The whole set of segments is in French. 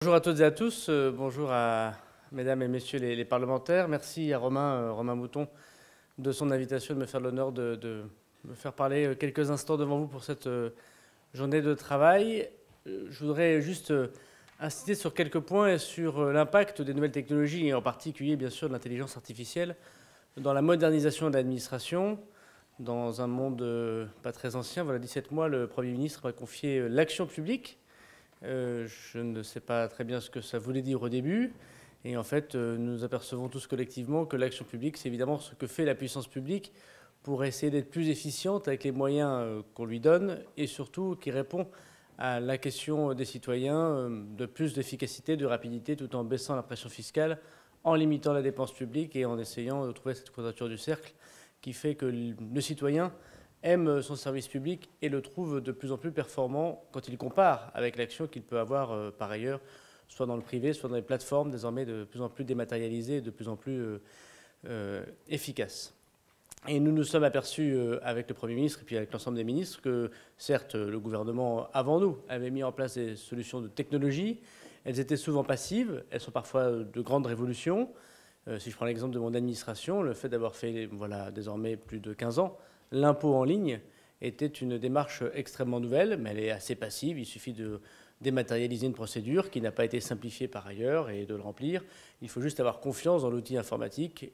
Bonjour à toutes et à tous, bonjour à mesdames et messieurs les parlementaires. Merci à Romain Mouton de son invitation de me faire l'honneur de me faire parler quelques instants devant vous pour cette journée de travail. Je voudrais juste insister sur quelques points et sur l'impact des nouvelles technologies et en particulier bien sûr de l'intelligence artificielle dans la modernisation de l'administration. Dans un monde pas très ancien, voilà 17 mois, le Premier ministre m'a confié l'action publique. Je ne sais pas très bien ce que ça voulait dire au début. Et en fait, nous apercevons tous collectivement que l'action publique, c'est évidemment ce que fait la puissance publique pour essayer d'être plus efficiente avec les moyens qu'on lui donne et surtout qui répond à la question des citoyens de plus d'efficacité, de rapidité, tout en baissant la pression fiscale, en limitant la dépense publique et en essayant de trouver cette quadrature du cercle qui fait que le citoyen aime son service public et le trouve de plus en plus performant quand il compare avec l'action qu'il peut avoir par ailleurs, soit dans le privé, soit dans les plateformes désormais de plus en plus dématérialisées et de plus en plus efficaces. Et nous nous sommes aperçus avec le Premier ministre et puis avec l'ensemble des ministres que, certes, le gouvernement avant nous avait mis en place des solutions de technologie. Elles étaient souvent passives, elles sont parfois de grandes révolutions. Si je prends l'exemple de mon administration, le fait d'avoir fait voilà, désormais plus de 15 ans l'impôt en ligne était une démarche extrêmement nouvelle, mais elle est assez passive. Il suffit de dématérialiser une procédure qui n'a pas été simplifiée par ailleurs et de le remplir. Il faut juste avoir confiance dans l'outil informatique,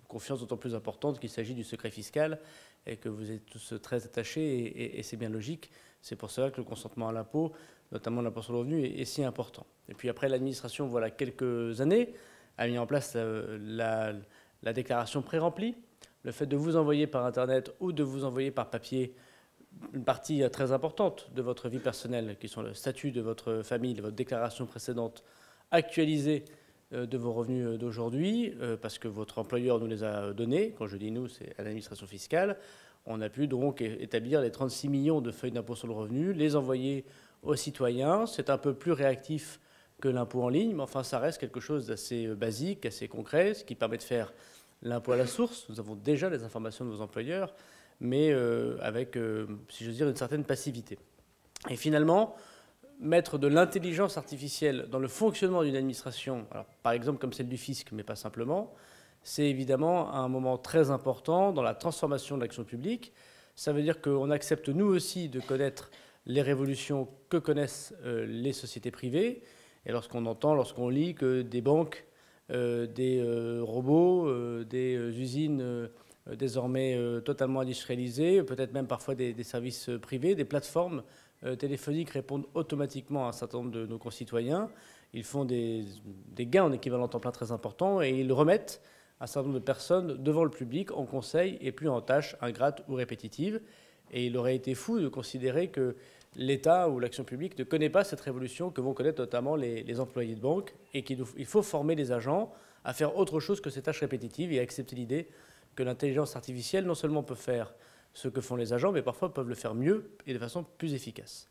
confiance d'autant plus importante qu'il s'agit du secret fiscal et que vous êtes tous très attachés et c'est bien logique. C'est pour cela que le consentement à l'impôt, notamment l'impôt sur le revenu, est si important. Et puis après, l'administration, voilà quelques années, a mis en place la déclaration pré-remplie. Le fait de vous envoyer par Internet ou de vous envoyer par papier une partie très importante de votre vie personnelle, qui sont le statut de votre famille, de votre déclaration précédente, actualisée de vos revenus d'aujourd'hui, parce que votre employeur nous les a donnés. Quand je dis nous, c'est à l'administration fiscale. On a pu donc établir les 36 millions de feuilles d'impôt sur le revenu, les envoyer aux citoyens. C'est un peu plus réactif que l'impôt en ligne, mais enfin, ça reste quelque chose d'assez basique, assez concret, ce qui permet de faire l'impôt à la source. Nous avons déjà les informations de nos employeurs, mais avec, si j'ose dire, une certaine passivité. Et finalement, mettre de l'intelligence artificielle dans le fonctionnement d'une administration, alors, par exemple comme celle du fisc, mais pas simplement, c'est évidemment un moment très important dans la transformation de l'action publique. Ça veut dire qu'on accepte nous aussi de connaître les révolutions que connaissent les sociétés privées. Et lorsqu'on lit que des banques, des robots, des usines désormais totalement industrialisées, peut-être même parfois des services privés, des plateformes téléphoniques répondent automatiquement à un certain nombre de nos concitoyens. Ils font des gains en équivalent temps plein très importants et ils remettent un certain nombre de personnes devant le public en conseil et plus en tâches ingrates ou répétitives. Et il aurait été fou de considérer que l'État ou l'action publique ne connaît pas cette révolution que vont connaître notamment les employés de banque et qu'il faut former les agents à faire autre chose que ces tâches répétitives et à accepter l'idée que l'intelligence artificielle non seulement peut faire ce que font les agents, mais parfois peuvent le faire mieux et de façon plus efficace.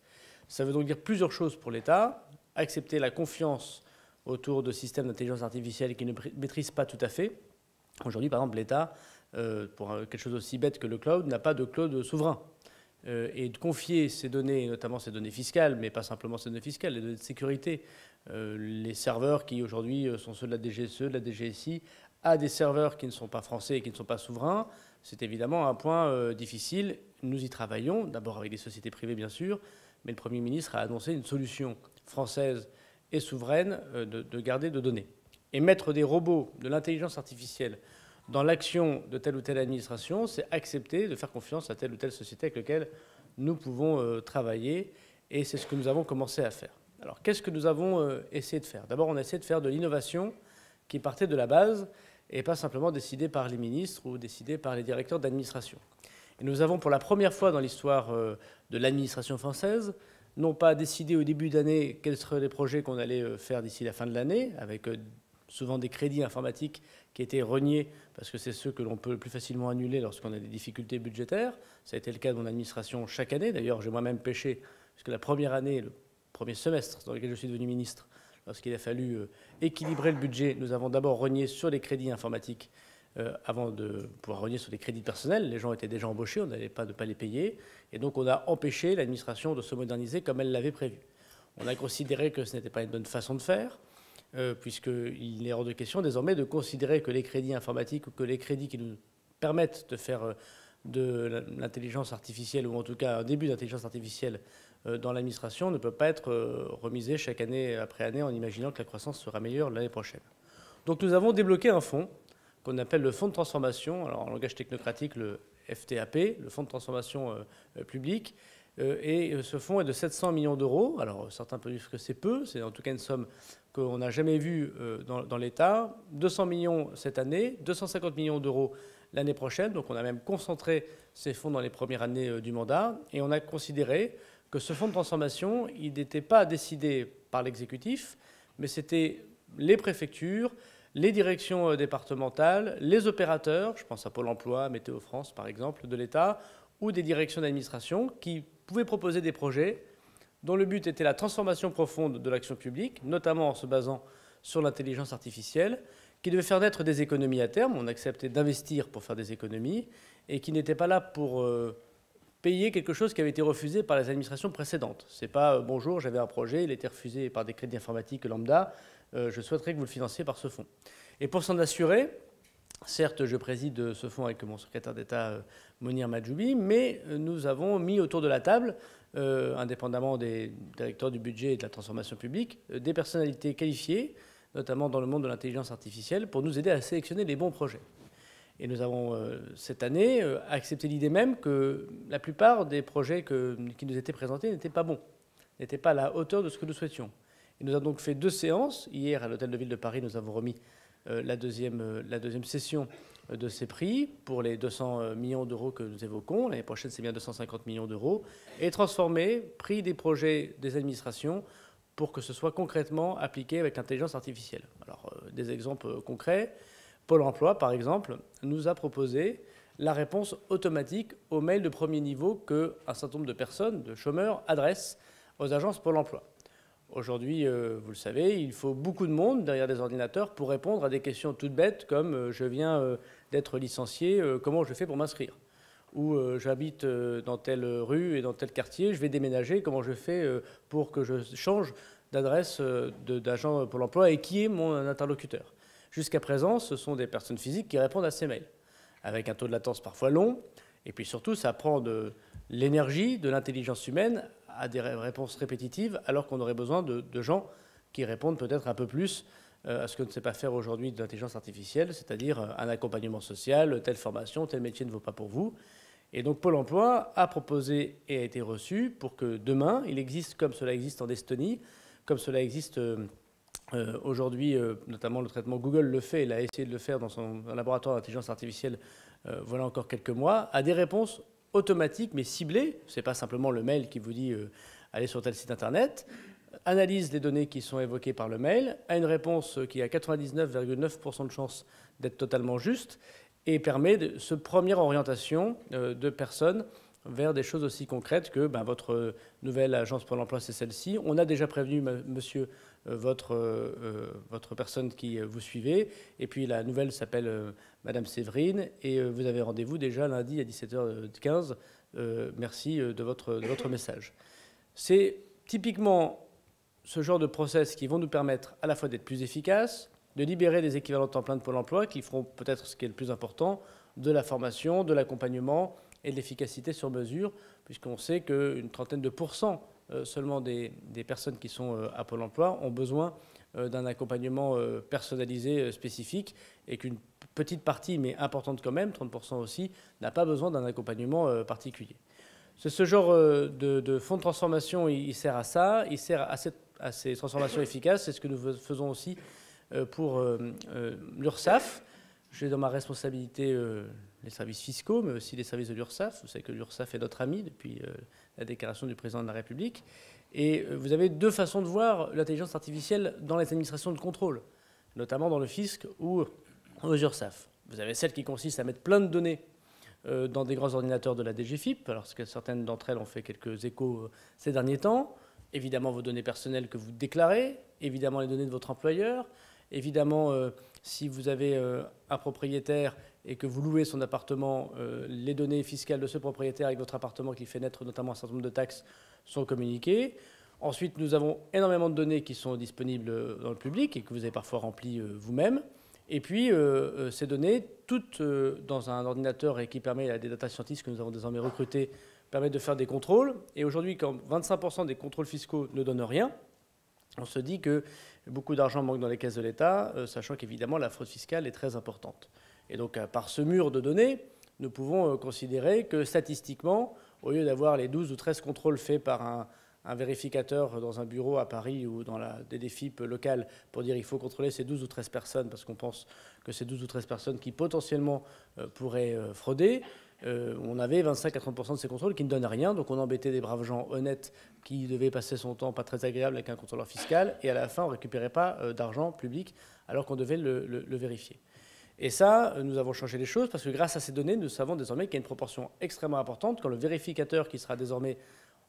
Ça veut donc dire plusieurs choses pour l'État. Accepter la confiance autour de systèmes d'intelligence artificielle qu'il ne maîtrise pas tout à fait. Aujourd'hui, par exemple, l'État, pour quelque chose aussi bête que le cloud, n'a pas de cloud souverain. Et de confier ces données, notamment ces données fiscales, mais pas simplement ces données fiscales, les données de sécurité, les serveurs qui aujourd'hui sont ceux de la DGSE, de la DGSI, à des serveurs qui ne sont pas français et qui ne sont pas souverains, c'est évidemment un point difficile. Nous y travaillons, d'abord avec des sociétés privées bien sûr, mais le Premier ministre a annoncé une solution française et souveraine de garder de données. Et mettre des robots, de l'intelligence artificielle, dans l'action de telle ou telle administration, c'est accepter de faire confiance à telle ou telle société avec laquelle nous pouvons travailler, et c'est ce que nous avons commencé à faire. Alors, qu'est-ce que nous avons essayé de faire? D'abord, on a essayé de faire de l'innovation qui partait de la base et pas simplement décidée par les ministres ou décidée par les directeurs d'administration. Et nous avons, pour la première fois dans l'histoire de l'administration française, non pas décidé au début d'année quels seraient les projets qu'on allait faire d'ici la fin de l'année, avec souvent des crédits informatiques qui étaient reniés parce que c'est ceux que l'on peut le plus facilement annuler lorsqu'on a des difficultés budgétaires. Ça a été le cas de mon administration chaque année. D'ailleurs, j'ai moi-même pêché, puisque la première année, le premier semestre dans lequel je suis devenu ministre, lorsqu'il a fallu équilibrer le budget, nous avons d'abord renié sur les crédits informatiques avant de pouvoir renier sur les crédits personnels. Les gens étaient déjà embauchés, on n'allait pas ne pas les payer. Et donc on a empêché l'administration de se moderniser comme elle l'avait prévu. On a considéré que ce n'était pas une bonne façon de faire, puisqu'il est hors de question désormais de considérer que les crédits informatiques ou que les crédits qui nous permettent de faire de l'intelligence artificielle, ou en tout cas un début d'intelligence artificielle dans l'administration, ne peut pas être remisé chaque année après année en imaginant que la croissance sera meilleure l'année prochaine. Donc nous avons débloqué un fonds qu'on appelle le fonds de transformation, alors en langage technocratique le FTAP, le fonds de transformation publique, et ce fonds est de 700 millions d'euros. Alors certains peuvent dire que c'est peu, c'est en tout cas une somme qu'on n'a jamais vue dans l'État. 200 millions cette année, 250 millions d'euros l'année prochaine. Donc on a même concentré ces fonds dans les premières années du mandat. Et on a considéré que ce fonds de transformation, il n'était pas décidé par l'exécutif, mais c'était les préfectures, les directions départementales, les opérateurs, je pense à Pôle emploi, Météo France par exemple, de l'État, ou des directions d'administration qui pouvaient proposer des projets dont le but était la transformation profonde de l'action publique, notamment en se basant sur l'intelligence artificielle, qui devait faire naître des économies à terme. On acceptait d'investir pour faire des économies, et qui n'était pas là pour payer quelque chose qui avait été refusé par les administrations précédentes. C'est pas bonjour, j'avais un projet, il a été refusé par des crédits informatiques lambda, je souhaiterais que vous le financiez par ce fonds. Et pour s'en assurer, certes, je préside ce fonds avec mon secrétaire d'État Monir Mahjoubi, mais nous avons mis autour de la table, indépendamment des directeurs du budget et de la transformation publique, des personnalités qualifiées, notamment dans le monde de l'intelligence artificielle, pour nous aider à sélectionner les bons projets. Et nous avons, cette année, accepté l'idée même que la plupart des projets qui nous étaient présentés n'étaient pas bons, n'étaient pas à la hauteur de ce que nous souhaitions. Et nous avons donc fait 2 séances. Hier, à l'Hôtel de Ville de Paris, nous avons remis la deuxième session de ces prix pour les 200 millions d'euros que nous évoquons. L'année prochaine, c'est bien 250 millions d'euros. Et transformer, prix des projets des administrations pour que ce soit concrètement appliqué avec l'intelligence artificielle. Alors, des exemples concrets. Pôle emploi, par exemple, nous a proposé la réponse automatique aux mails de premier niveau qu'un certain nombre de personnes, de chômeurs, adressent aux agences Pôle emploi. Aujourd'hui, vous le savez, il faut beaucoup de monde derrière des ordinateurs pour répondre à des questions toutes bêtes comme je viens d'être licencié, comment je fais pour m'inscrire ? Ou j'habite dans telle rue et dans tel quartier, je vais déménager, comment je fais pour que je change d'adresse d'agent Pôle emploi et qui est mon interlocuteur ? Jusqu'à présent, ce sont des personnes physiques qui répondent à ces mails, avec un taux de latence parfois long, et puis surtout, ça prend de l'énergie, de l'intelligence humaine à des réponses répétitives, alors qu'on aurait besoin de gens qui répondent peut-être un peu plus à ce que ne sait pas faire aujourd'hui de l'intelligence artificielle, c'est-à-dire un accompagnement social, telle formation, tel métier ne vaut pas pour vous. Et donc Pôle emploi a proposé et a été reçu pour que demain, il existe, comme cela existe en Estonie, comme cela existe aujourd'hui, notamment le traitement Google le fait, il a essayé de le faire dans son laboratoire d'intelligence artificielle voilà encore quelques mois, à des réponses automatiques mais ciblées. Ce n'est pas simplement le mail qui vous dit allez sur tel site internet, analyse les données qui sont évoquées par le mail, a une réponse qui a 99,9% de chance d'être totalement juste et permet ce première orientation de personnes vers des choses aussi concrètes que votre nouvelle agence Pôle emploi, c'est celle-ci. On a déjà prévenu, monsieur, votre personne qui vous suivez. Et puis la nouvelle s'appelle Madame Séverine. Et vous avez rendez-vous déjà lundi à 17h15. Merci de votre message. C'est typiquement ce genre de process qui vont nous permettre à la fois d'être plus efficaces, de libérer des équivalents temps plein de Pôle emploi qui feront peut-être ce qui est le plus important, de la formation, de l'accompagnement et de l'efficacité sur mesure, puisqu'on sait qu'une trentaine de pourcents seulement des personnes qui sont à Pôle emploi ont besoin d'un accompagnement personnalisé spécifique et qu'une petite partie, mais importante quand même, 30% aussi, n'a pas besoin d'un accompagnement particulier. Ce genre de fonds de transformation, il sert à ça, il sert à ces transformations efficaces. C'est ce que nous faisons aussi pour l'URSSAF. J'ai dans ma responsabilité les services fiscaux, mais aussi les services de l'URSSAF. Vous savez que l'URSSAF est notre ami depuis la déclaration du président de la République. Et vous avez 2 façons de voir l'intelligence artificielle dans les administrations de contrôle, notamment dans le fisc ou aux URSSAF. Vous avez celle qui consiste à mettre plein de données dans des grands ordinateurs de la DGFiP, alors que certaines d'entre elles ont fait quelques échos ces derniers temps. Évidemment, vos données personnelles que vous déclarez, évidemment les données de votre employeur, évidemment, si vous avez un propriétaire et que vous louez son appartement, les données fiscales de ce propriétaire avec votre appartement qui fait naître notamment un certain nombre de taxes sont communiquées. Ensuite, nous avons énormément de données qui sont disponibles dans le public et que vous avez parfois remplies vous-même. Et puis, ces données, toutes dans un ordinateur et qui permet à des data scientists que nous avons désormais recrutés, permettent de faire des contrôles. Et aujourd'hui, quand 25% des contrôles fiscaux ne donnent rien, on se dit que beaucoup d'argent manque dans les caisses de l'État, sachant qu'évidemment la fraude fiscale est très importante. Et donc, par ce mur de données, nous pouvons considérer que statistiquement, au lieu d'avoir les 12 ou 13 contrôles faits par un vérificateur dans un bureau à Paris ou dans des DFIP locales pour dire il faut contrôler ces 12 ou 13 personnes parce qu'on pense que c'est 12 ou 13 personnes qui potentiellement pourraient frauder, on avait 25 à 30% de ces contrôles qui ne donnent rien, donc on embêtait des braves gens honnêtes qui devaient passer son temps pas très agréable avec un contrôleur fiscal, et à la fin on ne récupérait pas d'argent public alors qu'on devait le vérifier. Et ça, nous avons changé les choses parce que grâce à ces données, nous savons désormais qu'il y a une proportion extrêmement importante quand le vérificateur qui sera désormais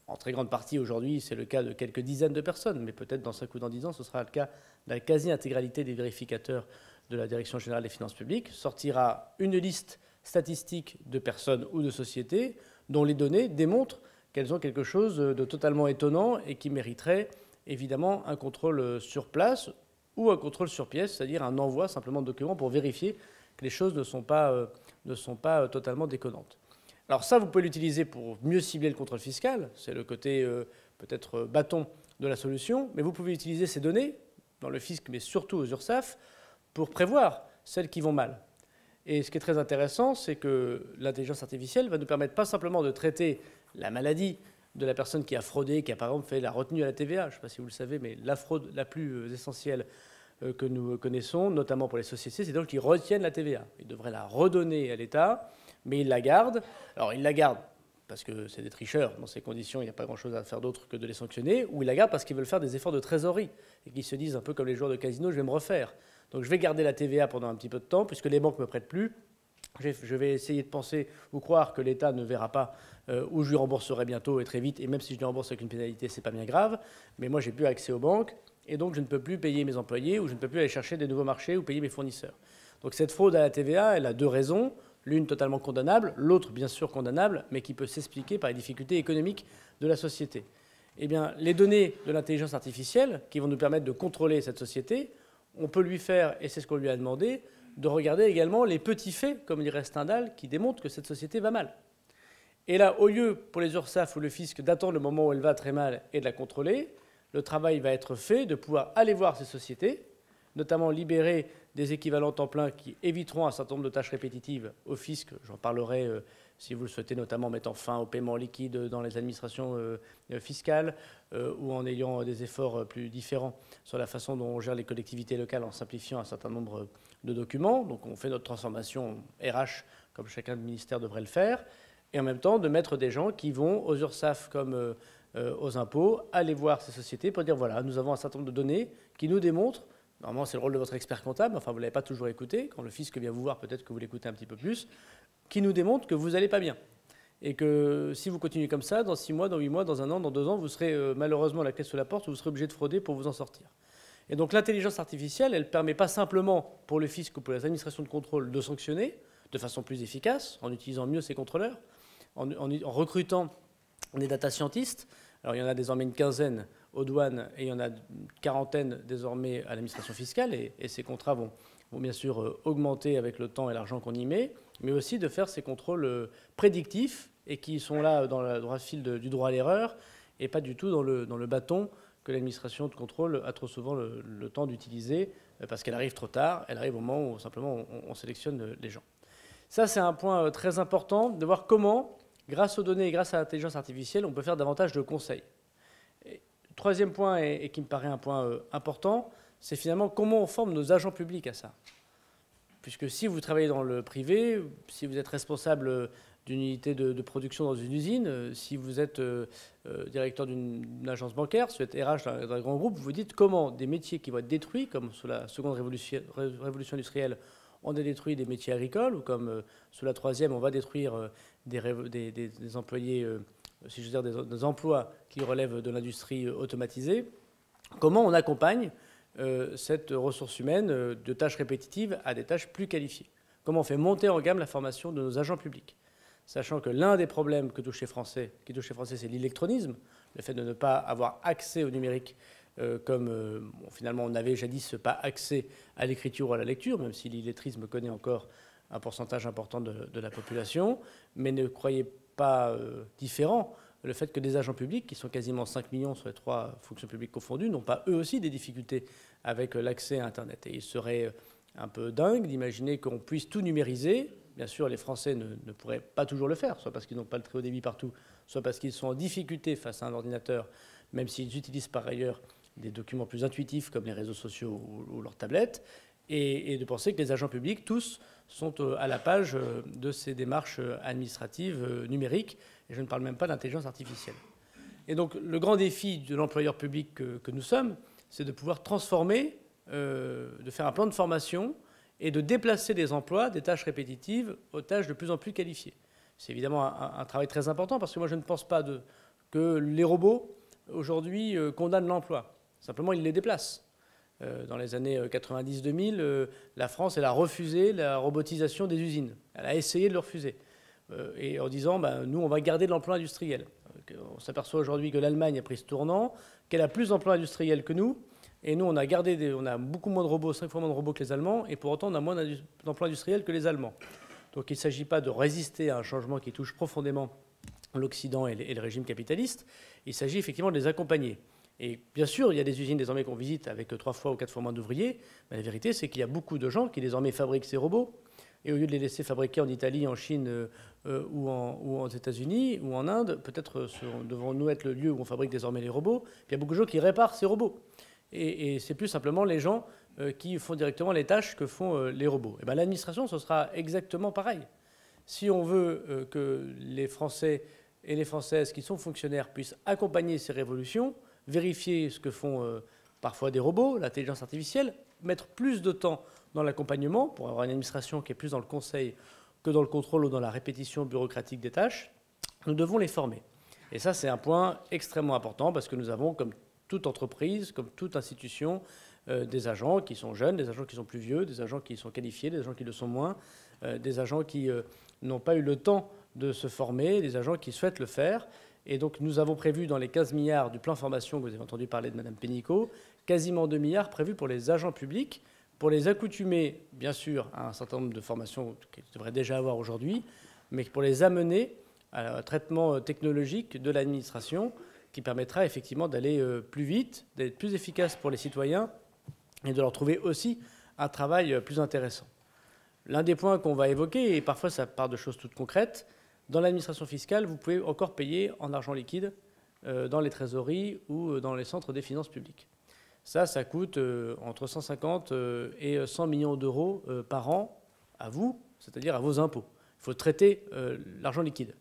en très grande partie aujourd'hui, c'est le cas de quelques dizaines de personnes, mais peut-être dans 5 ou dans 10 ans, ce sera le cas de la quasi-intégralité des vérificateurs de la Direction générale des finances publiques, sortira une liste statistique de personnes ou de sociétés dont les données démontrent qu'elles ont quelque chose de totalement étonnant et qui mériterait évidemment un contrôle sur place ou un contrôle sur pièce, c'est-à-dire un envoi simplement de documents pour vérifier que les choses ne sont pas totalement déconnantes. Alors ça, vous pouvez l'utiliser pour mieux cibler le contrôle fiscal, c'est le côté peut-être bâton de la solution, mais vous pouvez utiliser ces données dans le fisc, mais surtout aux URSSAF, pour prévoir celles qui vont mal. Et ce qui est très intéressant, c'est que l'intelligence artificielle va nous permettre pas simplement de traiter la maladie de la personne qui a fraudé, qui a par exemple fait la retenue à la TVA, je ne sais pas si vous le savez, mais la fraude la plus essentielle que nous connaissons, notamment pour les sociétés, c'est donc qu'ils retiennent la TVA. Ils devraient la redonner à l'État, mais ils la gardent. Alors ils la gardent parce que c'est des tricheurs. Dans ces conditions, il n'y a pas grand-chose à faire d'autre que de les sanctionner, ou ils la gardent parce qu'ils veulent faire des efforts de trésorerie et qu'ils se disent un peu comme les joueurs de casino, je vais me refaire. Donc je vais garder la TVA pendant un petit peu de temps, puisque les banques ne me prêtent plus. Je vais essayer de penser ou croire que l'État ne verra pas où je lui rembourserai bientôt et très vite, et même si je lui rembourse avec une pénalité, c'est pas bien grave, mais moi j'ai plus accès aux banques, et donc je ne peux plus payer mes employés, ou je ne peux plus aller chercher des nouveaux marchés ou payer mes fournisseurs. Donc cette fraude à la TVA, elle a deux raisons, l'une totalement condamnable, l'autre bien sûr condamnable, mais qui peut s'expliquer par les difficultés économiques de la société. Eh bien, les données de l'intelligence artificielle, qui vont nous permettre de contrôler cette société, on peut lui faire, et c'est ce qu'on lui a demandé, de regarder également les petits faits, comme dirait Stendhal, qui démontrent que cette société va mal. Et là, au lieu pour les URSSAF ou le fisc d'attendre le moment où elle va très mal et de la contrôler, le travail va être fait de pouvoir aller voir ces sociétés, notamment libérer des équivalents temps plein qui éviteront un certain nombre de tâches répétitives au fisc. J'en parlerai si vous le souhaitez, notamment en mettant fin au paiement liquide dans les administrations fiscales ou en ayant des efforts plus différents sur la façon dont on gère les collectivités locales en simplifiant un certain nombre de documents. Donc on fait notre transformation RH comme chacun des ministères devrait le faire. Et en même temps de mettre des gens qui vont aux URSSAF comme aux impôts, aller voir ces sociétés pour dire voilà, nous avons un certain nombre de données qui nous démontrent, normalement c'est le rôle de votre expert comptable, enfin vous ne l'avez pas toujours écouté, quand le fisc vient vous voir peut-être que vous l'écoutez un petit peu plus, qui nous démontrent que vous n'allez pas bien. Et que si vous continuez comme ça, dans 6 mois, dans 8 mois, dans 1 an, dans 2 ans, vous serez malheureusement la clé sous la porte, vous serez obligé de frauder pour vous en sortir. Et donc l'intelligence artificielle, elle ne permet pas simplement pour le fisc ou pour les administrations de contrôle de sanctionner de façon plus efficace, en utilisant mieux ses contrôleurs, en recrutant des data scientists. Alors il y en a désormais une quinzaine aux douanes et il y en a une quarantaine désormais à l'administration fiscale. Et ces contrats vont bien sûr augmenter avec le temps et l'argent qu'on y met, mais aussi de faire ces contrôles prédictifs et qui sont là dans le droit fil du droit à l'erreur et pas du tout dans le bâton que l'administration de contrôle a trop souvent le temps d'utiliser parce qu'elle arrive trop tard, elle arrive au moment où simplement on sélectionne les gens. Ça, c'est un point très important, de voir comment, grâce aux données et grâce à l'intelligence artificielle, on peut faire davantage de conseils. Et, troisième point, et qui me paraît un point important, c'est finalement comment on forme nos agents publics à ça. Puisque si vous travaillez dans le privé, si vous êtes responsable d'une unité de production dans une usine, si vous êtes directeur d'une agence bancaire, si vous êtes RH dans un grand groupe, vous vous dites comment des métiers qui vont être détruits, comme sous la seconde révolution industrielle, on a détruit des métiers agricoles, ou comme sous la troisième, on va détruire des employés, si je veux dire, des emplois qui relèvent de l'industrie automatisée. Comment on accompagne cette ressource humaine de tâches répétitives à des tâches plus qualifiées? Comment on fait monter en gamme la formation de nos agents publics? Sachant que l'un des problèmes qui touche les Français, c'est l'électronisme, le fait de ne pas avoir accès au numérique comme finalement on n'avait jadis pas accès à l'écriture ou à la lecture, même si l'illettrisme connaît encore un pourcentage important de la population, mais ne croyez pas différent le fait que des agents publics, qui sont quasiment 5 millions sur les 3 fonctions publiques confondues, n'ont pas eux aussi des difficultés avec l'accès à Internet. Et il serait un peu dingue d'imaginer qu'on puisse tout numériser. Bien sûr, les Français ne pourraient pas toujours le faire, soit parce qu'ils n'ont pas le très haut débit partout, soit parce qu'ils sont en difficulté face à un ordinateur, même s'ils utilisent par ailleurs des documents plus intuitifs comme les réseaux sociaux ou leurs tablettes, et de penser que les agents publics, tous, sont à la page de ces démarches administratives numériques, et je ne parle même pas d'intelligence artificielle. Et donc le grand défi de l'employeur public que nous sommes, c'est de pouvoir transformer, de faire un plan de formation et de déplacer des emplois, des tâches répétitives, aux tâches de plus en plus qualifiées. C'est évidemment un travail très important, parce que moi je ne pense pas que les robots, aujourd'hui, condamnent l'emploi. Simplement, ils les déplacent. Dans les années 90-2000, la France, elle a refusé la robotisation des usines. Elle a essayé de le refuser. Et en disant, nous, on va garder de l'emploi industriel. On s'aperçoit aujourd'hui que l'Allemagne a pris ce tournant, qu'elle a plus d'emplois industriels que nous. Et nous, on a beaucoup moins de robots, 5 fois moins de robots que les Allemands. Et pour autant, on a moins d'emplois industriels que les Allemands. Donc il ne s'agit pas de résister à un changement qui touche profondément l'Occident et le régime capitaliste. Il s'agit effectivement de les accompagner. Et bien sûr, il y a des usines désormais qu'on visite avec 3 fois ou 4 fois moins d'ouvriers. Mais la vérité, c'est qu'il y a beaucoup de gens qui désormais fabriquent ces robots. Et au lieu de les laisser fabriquer en Italie, en Chine ou aux États-Unis ou en Inde, peut-être devons-nous être le lieu où on fabrique désormais les robots. Il y a beaucoup de gens qui réparent ces robots. Et c'est plus simplement les gens qui font directement les tâches que font les robots. Et l'administration, ce sera exactement pareil. Si on veut que les Français et les Françaises qui sont fonctionnaires puissent accompagner ces révolutions, vérifier ce que font parfois des robots, l'intelligence artificielle, mettre plus de temps dans l'accompagnement pour avoir une administration qui est plus dans le conseil que dans le contrôle ou dans la répétition bureaucratique des tâches, nous devons les former. Et ça, c'est un point extrêmement important parce que nous avons, comme toute entreprise, comme toute institution, des agents qui sont jeunes, des agents qui sont plus vieux, des agents qui sont qualifiés, des agents qui le sont moins, des agents qui n'ont pas eu le temps de se former, des agents qui souhaitent le faire. Et donc nous avons prévu dans les 15 milliards du plan formation que vous avez entendu parler de Mme Pénicaud, quasiment 2 milliards prévus pour les agents publics, pour les accoutumer, bien sûr, à un certain nombre de formations qu'ils devraient déjà avoir aujourd'hui, mais pour les amener à un traitement technologique de l'administration qui permettra effectivement d'aller plus vite, d'être plus efficace pour les citoyens et de leur trouver aussi un travail plus intéressant. L'un des points qu'on va évoquer, et parfois ça part de choses toutes concrètes, dans l'administration fiscale, vous pouvez encore payer en argent liquide dans les trésoreries ou dans les centres des finances publiques. Ça coûte entre 150 et 100 millions d'euros par an à vous, c'est-à-dire à vos impôts. Il faut traiter l'argent liquide.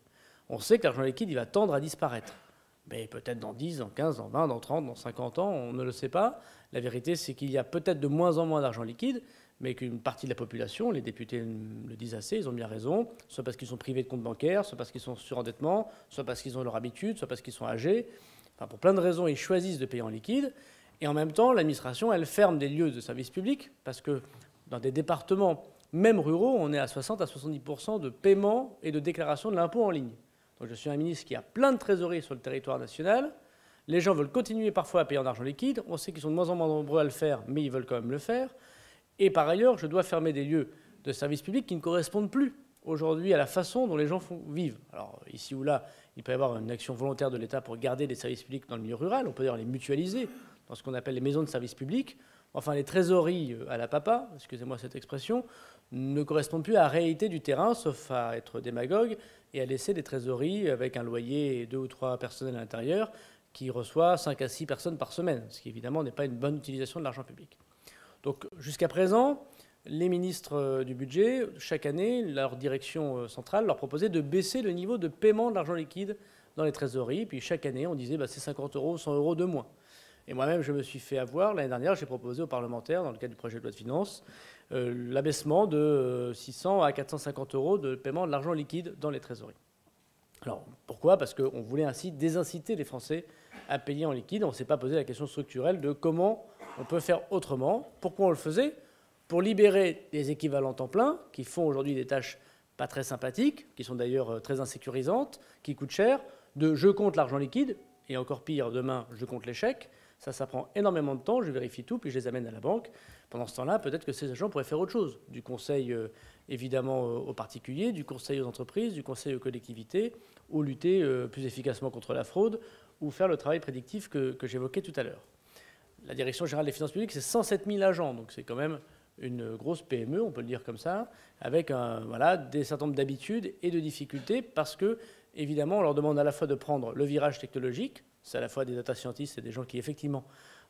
On sait que l'argent liquide, il va tendre à disparaître. Mais peut-être dans 10, dans 15, dans 20, dans 30, dans 50 ans, on ne le sait pas. La vérité, c'est qu'il y a peut-être de moins en moins d'argent liquide, mais qu'une partie de la population, les députés le disent assez, ils ont bien raison, soit parce qu'ils sont privés de compte bancaire, soit parce qu'ils sont surendettement, soit parce qu'ils ont leur habitude, soit parce qu'ils sont âgés. Enfin, pour plein de raisons, ils choisissent de payer en liquide. Et en même temps, l'administration, elle ferme des lieux de service public, parce que dans des départements, même ruraux, on est à 60 à 70% de paiement et de déclaration de l'impôt en ligne. Donc je suis un ministre qui a plein de trésoreries sur le territoire national. Les gens veulent continuer parfois à payer en argent liquide. On sait qu'ils sont de moins en moins nombreux à le faire, mais ils veulent quand même le faire. Et par ailleurs, je dois fermer des lieux de service public qui ne correspondent plus aujourd'hui à la façon dont les gens vivent. Alors ici ou là, il peut y avoir une action volontaire de l'État pour garder des services publics dans le milieu rural. On peut d'ailleurs les mutualiser dans ce qu'on appelle les maisons de service public. Enfin, les trésoreries à la papa, excusez-moi cette expression, ne correspondent plus à la réalité du terrain, sauf à être démagogue et à laisser des trésoreries avec un loyer et 2 ou 3 personnels à l'intérieur qui reçoit 5 à 6 personnes par semaine, ce qui évidemment n'est pas une bonne utilisation de l'argent public. Donc jusqu'à présent, les ministres du budget, chaque année, leur direction centrale leur proposait de baisser le niveau de paiement de l'argent liquide dans les trésoreries. Puis chaque année, on disait c'est 50 €, 100 € de moins. Et moi-même, je me suis fait avoir. L'année dernière, j'ai proposé aux parlementaires, dans le cadre du projet de loi de finances, l'abaissement de 600 à 450 € de paiement de l'argent liquide dans les trésoreries. Alors, pourquoi ? Parce qu'on voulait ainsi désinciter les Français à payer en liquide. On ne s'est pas posé la question structurelle de comment on peut faire autrement. Pourquoi on le faisait ? Pour libérer des équivalents temps plein qui font aujourd'hui des tâches pas très sympathiques, qui sont d'ailleurs très insécurisantes, qui coûtent cher, de je compte l'argent liquide et encore pire, demain, je compte les chèques. Ça prend énormément de temps, je vérifie tout, puis je les amène à la banque. Pendant ce temps-là, peut-être que ces agents pourraient faire autre chose. Du conseil, évidemment, aux particuliers, du conseil aux entreprises, du conseil aux collectivités, ou lutter plus efficacement contre la fraude, ou faire le travail prédictif que j'évoquais tout à l'heure. La Direction générale des finances publiques, c'est 107 000 agents, donc c'est quand même une grosse PME, on peut le dire comme ça, avec des certain nombre d'habitudes et de difficultés, parce que, évidemment, on leur demande à la fois de prendre le virage technologique, c'est à la fois des data scientists et des gens qui, effectivement,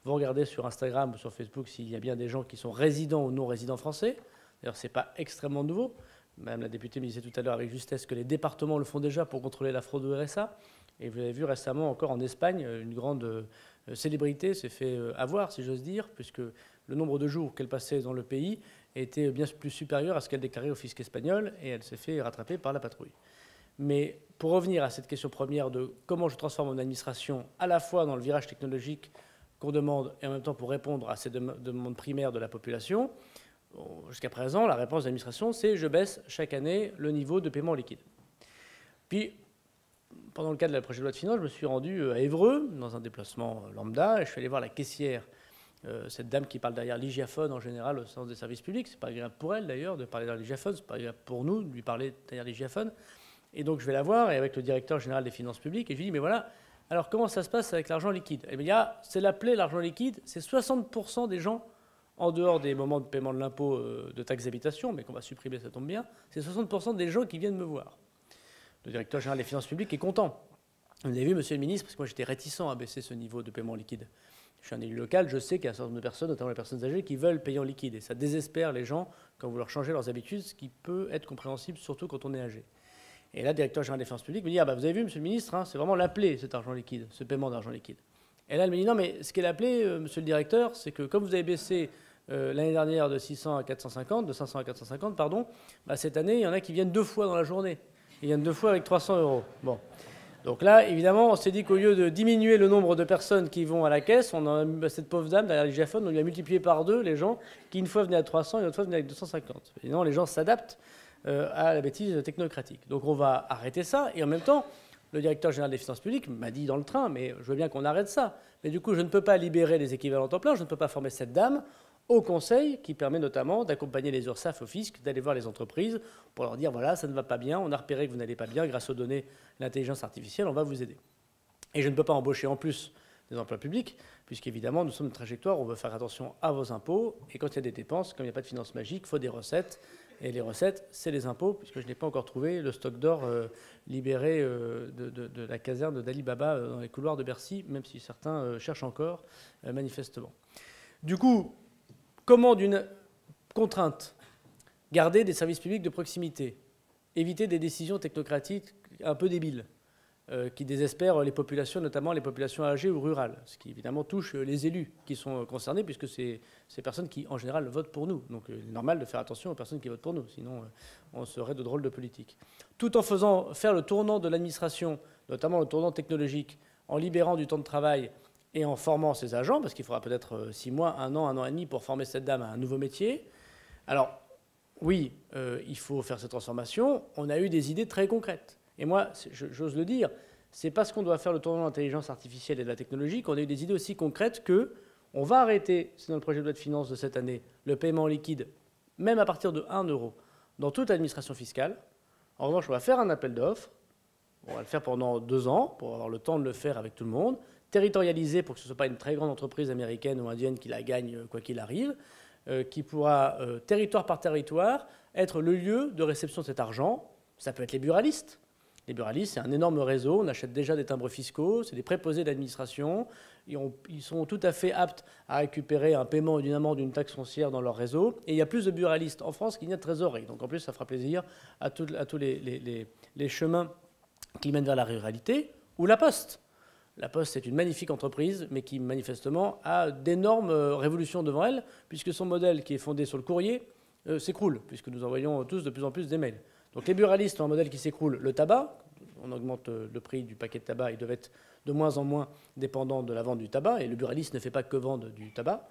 vont regarder sur Instagram ou sur Facebook s'il y a bien des gens qui sont résidents ou non résidents français. D'ailleurs, ce n'est pas extrêmement nouveau. Madame la députée me disait tout à l'heure avec justesse que les départements le font déjà pour contrôler la fraude au RSA. Et vous avez vu récemment encore en Espagne, une grande célébrité s'est fait avoir, si j'ose dire, puisque le nombre de jours qu'elle passait dans le pays était bien plus supérieur à ce qu'elle déclarait au fisc espagnol, et elle s'est fait rattraper par la patrouille. Mais pour revenir à cette question première de comment je transforme mon administration à la fois dans le virage technologique qu'on demande et en même temps pour répondre à ces demandes primaires de la population, jusqu'à présent, la réponse de l'administration, c'est je baisse chaque année le niveau de paiement liquide. Puis, pendant le cadre de la projet de loi de finances, je me suis rendu à Évreux, dans un déplacement lambda, et je suis allé voir la caissière, cette dame qui parle derrière l'hygiaphone en général au sens des services publics. C'est pas agréable pour elle d'ailleurs de parler derrière l'hygiaphone, c'est pas agréable pour nous de lui parler derrière l'hygiaphone. Et donc je vais la voir, et avec le directeur général des finances publiques, et je lui dis, mais voilà, alors comment ça se passe avec l'argent liquide? Eh bien, c'est l'appelé l'argent liquide, c'est 60% des gens, en dehors des moments de paiement de l'impôt de taxe d'habitation, mais qu'on va supprimer, ça tombe bien, c'est 60% des gens qui viennent me voir. Le directeur général des finances publiques est content. Vous avez vu, monsieur le ministre, parce que moi j'étais réticent à baisser ce niveau de paiement liquide. Je suis un élu local, je sais qu'il y a un certain nombre de personnes, notamment les personnes âgées, qui veulent payer en liquide. Et ça désespère les gens quand vous leur changez leurs habitudes, ce qui peut être compréhensible, surtout quand on est âgé. Et là, le directeur général des finances publiques me dit, vous avez vu, monsieur le ministre, c'est vraiment l'appelé, cet argent liquide, ce paiement d'argent liquide. Et là, elle me dit, non, mais ce qu'est l'appelé, monsieur le directeur, c'est que comme vous avez baissé l'année dernière de 600 à 450, de 500 à 450, pardon, cette année, il y en a qui viennent 2 fois dans la journée. Ils viennent 2 fois avec 300 €. Bon. Donc là, évidemment, on s'est dit qu'au lieu de diminuer le nombre de personnes qui vont à la caisse, on a cette pauvre dame derrière l'hygiaphone, on lui a multiplié par 2 les gens qui une fois venaient à 300 et une autre fois venaient avec 250. Évidemment, les gens s'adaptent à la bêtise technocratique. Donc on va arrêter ça, et en même temps, le directeur général des finances publiques m'a dit dans le train, mais je veux bien qu'on arrête ça. Mais du coup, je ne peux pas libérer les équivalents temps plein, je ne peux pas former cette dame au conseil qui permet notamment d'accompagner les URSSAF au fisc, d'aller voir les entreprises pour leur dire voilà, ça ne va pas bien, on a repéré que vous n'allez pas bien, grâce aux données, l'intelligence artificielle, on va vous aider. Et je ne peux pas embaucher en plus des emplois publics, puisqu'évidemment, nous sommes une trajectoire où on veut faire attention à vos impôts, et quand il y a des dépenses, comme il n'y a pas de finances magiques, il faut des recettes, et les recettes, c'est les impôts, puisque je n'ai pas encore trouvé le stock d'or libéré de la caserne d'Ali Baba dans les couloirs de Bercy, même si certains cherchent encore, manifestement. Du coup, comment d'une contrainte garder des services publics de proximité, éviter des décisions technocratiques un peu débiles, qui désespèrent les populations, notamment les populations âgées ou rurales, ce qui évidemment touche les élus qui sont concernés, puisque c'est ces personnes qui, en général, votent pour nous. Donc il est normal de faire attention aux personnes qui votent pour nous, sinon on serait de drôles de politiques. Tout en faisant faire le tournant de l'administration, notamment le tournant technologique, en libérant du temps de travail et en formant ces agents, parce qu'il faudra peut-être 6 mois, 1 an et demi pour former cette dame à un nouveau métier. Alors, oui, il faut faire cette transformation. On a eu des idées très concrètes. Et moi, j'ose le dire, c'est parce qu'on doit faire le tournant de l'intelligence artificielle et de la technologie qu'on a eu des idées aussi concrètes qu'on va arrêter, c'est dans le projet de loi de finances de cette année, le paiement liquide, même à partir de 1 € dans toute l'administration fiscale. En revanche, on va faire un appel d'offres. On va le faire pendant 2 ans pour avoir le temps de le faire avec tout le monde, territorialisé pour que ce ne soit pas une très grande entreprise américaine ou indienne qui la gagne quoi qu'il arrive, qui pourra, territoire par territoire, être le lieu de réception de cet argent. Ça peut être les buralistes. Les buralistes, c'est un énorme réseau. On achète déjà des timbres fiscaux, c'est des préposés d'administration. Ils sont tout à fait aptes à récupérer un paiement d'une amende, d'une taxe foncière dans leur réseau. Et il y a plus de buralistes en France qu'il n'y a de trésorerie. Donc en plus, ça fera plaisir à tous les chemins qui mènent vers la ruralité, ou la Poste. La Poste, c'est une magnifique entreprise, mais qui manifestement a d'énormes révolutions devant elle, puisque son modèle, qui est fondé sur le courrier, s'écroule, puisque nous envoyons tous de plus en plus des mails. Donc les buralistes ont un modèle qui s'écroule. Le tabac, on augmente le prix du paquet de tabac, il devait être de moins en moins dépendant de la vente du tabac, et le buraliste ne fait pas que vendre du tabac.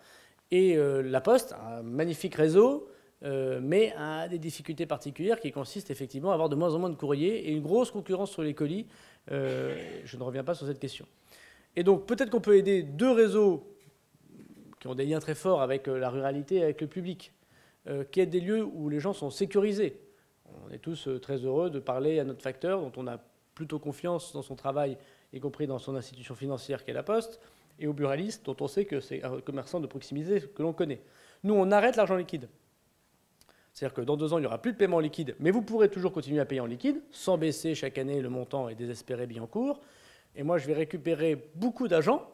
Et la Poste, un magnifique réseau, mais a des difficultés particulières qui consistent effectivement à avoir de moins en moins de courriers et une grosse concurrence sur les colis. Je ne reviens pas sur cette question. Et donc peut-être qu'on peut aider deux réseaux qui ont des liens très forts avec la ruralité et avec le public, qui aident des lieux où les gens sont sécurisés. On est tous très heureux de parler à notre facteur, dont on a plutôt confiance dans son travail, y compris dans son institution financière qu'est la Poste, et au buraliste, dont on sait que c'est un commerçant de proximité que l'on connaît. Nous, on arrête l'argent liquide. C'est-à-dire que dans 2 ans, il n'y aura plus de paiement liquide, mais vous pourrez toujours continuer à payer en liquide, sans baisser chaque année le montant et désespérer bien en cours. Et moi, je vais récupérer beaucoup d'agents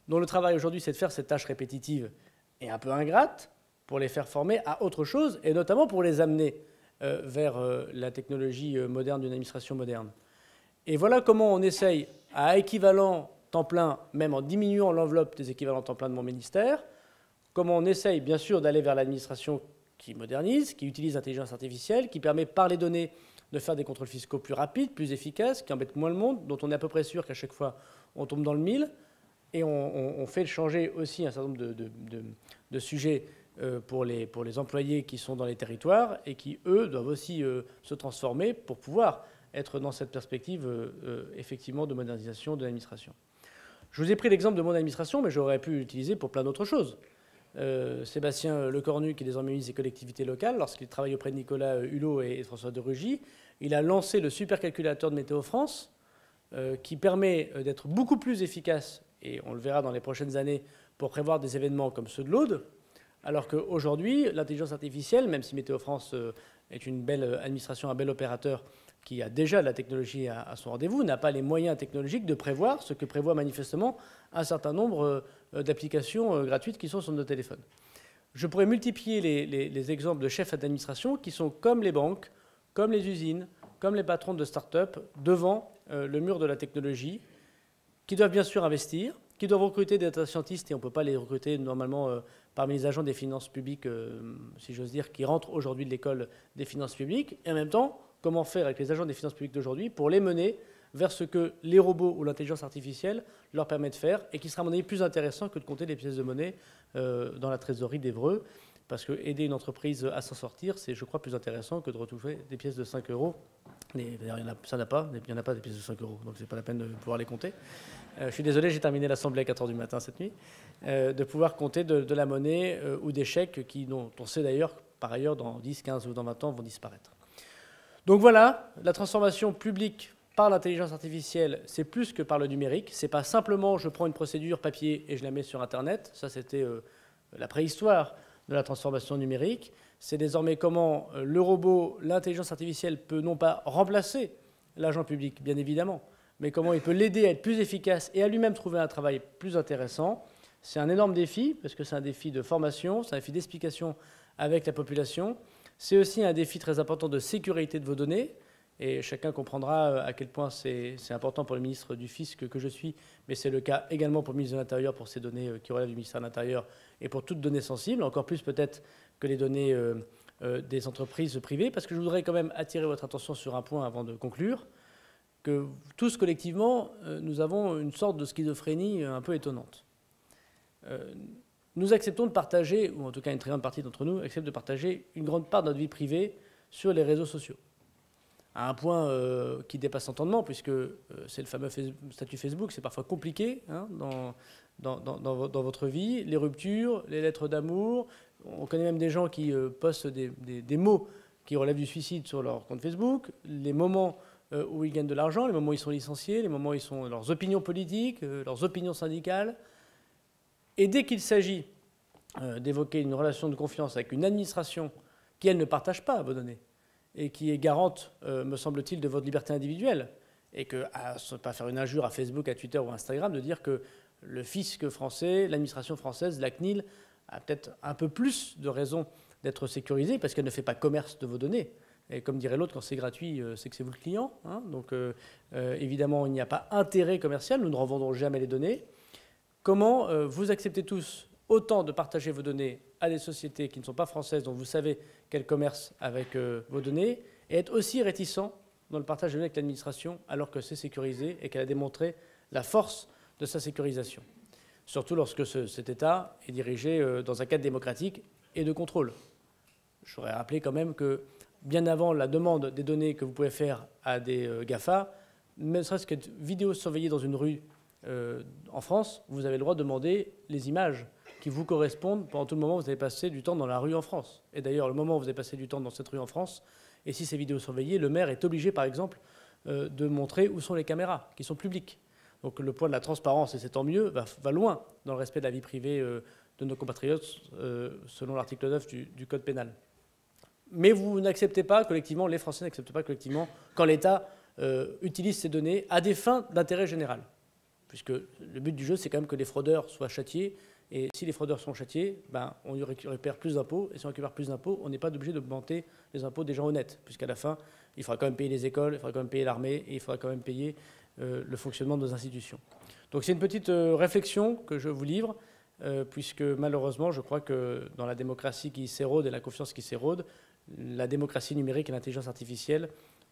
dont le travail aujourd'hui, c'est de faire cette tâche répétitive et un peu ingrate pour les faire former à autre chose, et notamment pour les amener vers la technologie moderne d'une administration moderne. Et voilà comment on essaye, à équivalent temps plein, même en diminuant l'enveloppe des équivalents temps plein de mon ministère, comment on essaye bien sûr d'aller vers l'administration qui modernise, qui utilise l'intelligence artificielle, qui permet par les données de faire des contrôles fiscaux plus rapides, plus efficaces, qui embêtent moins le monde, dont on est à peu près sûr qu'à chaque fois on tombe dans le mille. Et on fait changer aussi un certain nombre de sujets pour les employés qui sont dans les territoires et qui, eux, doivent aussi se transformer pour pouvoir être dans cette perspective effectivement de modernisation de l'administration. Je vous ai pris l'exemple de mon administration, mais j'aurais pu l'utiliser pour plein d'autres choses. Sébastien Lecornu, qui est désormais ministre des collectivités locales, lorsqu'il travaille auprès de Nicolas Hulot et François de Rugy, il a lancé le supercalculateur de Météo France, qui permet d'être beaucoup plus efficace, et on le verra dans les prochaines années, pour prévoir des événements comme ceux de l'Aude, alors qu'aujourd'hui, l'intelligence artificielle, même si Météo France est une belle administration, un bel opérateur qui a déjà la technologie à son rendez-vous, n'a pas les moyens technologiques de prévoir ce que prévoit manifestement un certain nombre d'applications gratuites qui sont sur nos téléphones. Je pourrais multiplier les exemples de chefs d'administration qui sont comme les banques, comme les usines, comme les patrons de start-up, devant le mur de la technologie, qui doivent bien sûr investir, qui doivent recruter des data scientists, et on ne peut pas les recruter normalement parmi les agents des finances publiques, si j'ose dire, qui rentrent aujourd'hui de l'école des finances publiques, et en même temps, comment faire avec les agents des finances publiques d'aujourd'hui pour les mener vers ce que les robots ou l'intelligence artificielle leur permettent de faire, et qui sera à mon avis plus intéressant que de compter des pièces de monnaie dans la trésorerie d'Évreux, parce que aider une entreprise à s'en sortir, c'est, je crois, plus intéressant que de retrouver des pièces de 5 euros. D'ailleurs, il n'y en a pas des pièces de 5 euros, donc c'est pas la peine de pouvoir les compter. Je suis désolé, j'ai terminé l'Assemblée à 4 h du matin cette nuit, de pouvoir compter de la monnaie ou des chèques dont on sait d'ailleurs, par ailleurs, dans 10, 15 ou dans 20 ans, vont disparaître. Donc voilà, la transformation publique par l'intelligence artificielle, c'est plus que par le numérique. C'est pas simplement je prends une procédure papier et je la mets sur Internet. Ça, c'était la préhistoire de la transformation numérique. C'est désormais comment le robot, l'intelligence artificielle peut non pas remplacer l'agent public, bien évidemment, mais comment il peut l'aider à être plus efficace et à lui-même trouver un travail plus intéressant. C'est un énorme défi, parce que c'est un défi de formation, c'est un défi d'explication avec la population. C'est aussi un défi très important de sécurité de vos données. Et chacun comprendra à quel point c'est important pour le ministre du Fisc que je suis, mais c'est le cas également pour le ministre de l'Intérieur pour ces données qui relèvent du ministère de l'Intérieur et pour toutes données sensibles, encore plus peut-être que les données des entreprises privées, parce que je voudrais quand même attirer votre attention sur un point avant de conclure, que tous collectivement, nous avons une sorte de schizophrénie un peu étonnante. Nous acceptons de partager, ou en tout cas une très grande partie d'entre nous accepte de partager une grande part de notre vie privée sur les réseaux sociaux. À un point qui dépasse l'entendement, puisque c'est le fameux statut Facebook, c'est parfois compliqué hein, dans votre vie, les ruptures, les lettres d'amour. On connaît même des gens qui postent des mots qui relèvent du suicide sur leur compte Facebook, les moments où ils gagnent de l'argent, les moments où ils sont licenciés, les moments où ils sont leurs opinions politiques, leurs opinions syndicales. Et dès qu'il s'agit d'évoquer une relation de confiance avec une administration qui, elle, ne partage pas vos données, et qui est garante, me semble-t-il, de votre liberté individuelle, et que, à ne pas faire une injure à Facebook, à Twitter ou à Instagram, de dire que le fisc français, l'administration française, la CNIL, a peut-être un peu plus de raisons d'être sécurisée, parce qu'elle ne fait pas commerce de vos données. Et comme dirait l'autre, quand c'est gratuit, c'est que c'est vous le client. Hein. Donc, évidemment, il n'y a pas intérêt commercial, nous ne revendrons jamais les données. Comment vous acceptez tous autant de partager vos données à des sociétés qui ne sont pas françaises, dont vous savez qu'elles commercent avec vos données, et être aussi réticent dans le partage de données avec l'administration, alors que c'est sécurisé et qu'elle a démontré la force de sa sécurisation. Surtout lorsque cet État est dirigé dans un cadre démocratique et de contrôle. Je voudrais rappeler quand même que bien avant la demande des données que vous pouvez faire à des GAFA, ne serait-ce qu'être vidéo surveillé dans une rue En France, vous avez le droit de demander les images qui vous correspondent pendant tout le moment où vous avez passé du temps dans la rue en France. Et d'ailleurs, le moment où vous avez passé du temps dans cette rue en France, et si ces vidéos sont surveillées, le maire est obligé, par exemple, de montrer où sont les caméras, qui sont publiques. Donc le point de la transparence, et c'est tant mieux, va loin dans le respect de la vie privée de nos compatriotes, selon l'article 9 du Code pénal. Mais vous n'acceptez pas collectivement, les Français n'acceptent pas collectivement, quand l'État utilise ces données à des fins d'intérêt général. Puisque le but du jeu, c'est quand même que les fraudeurs soient châtiés. Et si les fraudeurs sont châtiés, on y récupère plus d'impôts. Et si on récupère plus d'impôts, on n'est pas obligé d'augmenter les impôts des gens honnêtes. Puisqu'à la fin, il faudra quand même payer les écoles, il faudra quand même payer l'armée, et il faudra quand même payer le fonctionnement de nos institutions. Donc c'est une petite réflexion que je vous livre, puisque malheureusement, je crois que dans la démocratie qui s'érode et la confiance qui s'érode, la démocratie numérique et l'intelligence artificielle,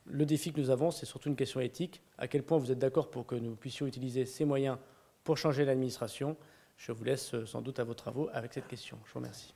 le défi que nous avons, c'est surtout une question éthique. À quel point vous êtes d'accord pour que nous puissions utiliser ces moyens pour changer l'administration? Je vous laisse sans doute à vos travaux avec cette question. Je vous remercie.